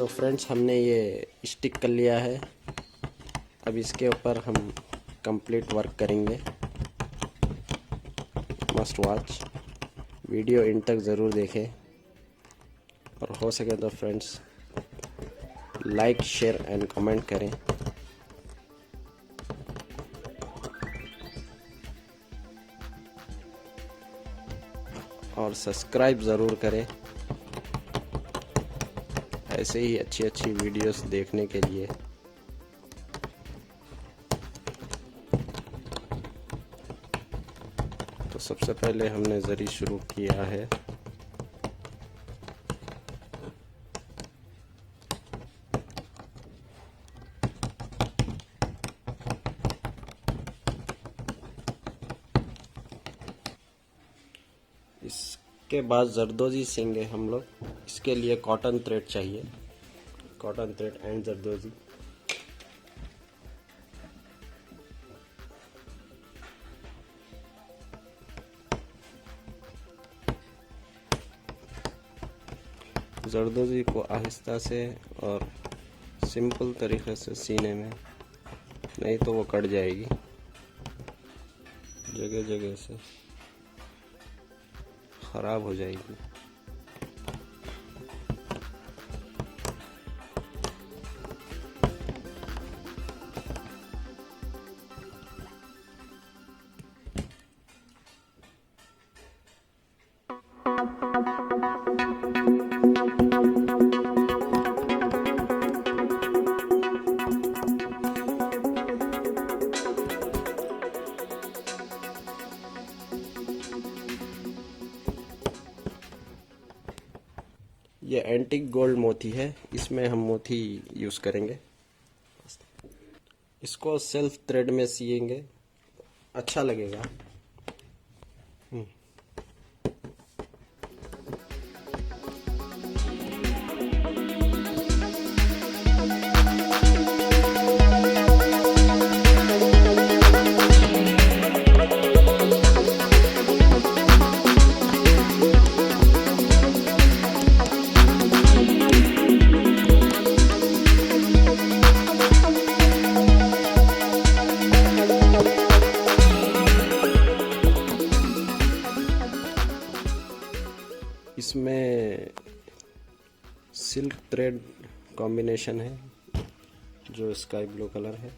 Friends, हमने ये stick कर लिया है। अब इसके ऊपर हम कंप्लीट वर्क करेंगे। मस्ट वॉच वीडियो इन तक ज़रूर देखें, और हो सके तो friends like, share and comment करें। और सब्सक्राइब ज़रूर करें ऐसे ही अच्छी अच्छी वीडियोस देखने के लिए। तो सबसे पहले हमने जरी शुरू किया है। इसके बाद जरदोजी सींगे हम लोग। इसके लिए कॉटन थ्रेड चाहिए, कॉटन थ्रेड एंड जरदोजी। जरदोजी को आहिस्ता से और सिंपल तरीके से सीने में, नहीं तो वो कट जाएगी, जगह जगह से खराब हो जाएगी। ये एंटीक गोल्ड मोती है, इसमें हम मोती यूज़ करेंगे। इसको सेल्फ थ्रेड में सिएंगे, अच्छा लगेगा। इसमें सिल्क थ्रेड कॉम्बिनेशन है जो स्काई ब्लू कलर है।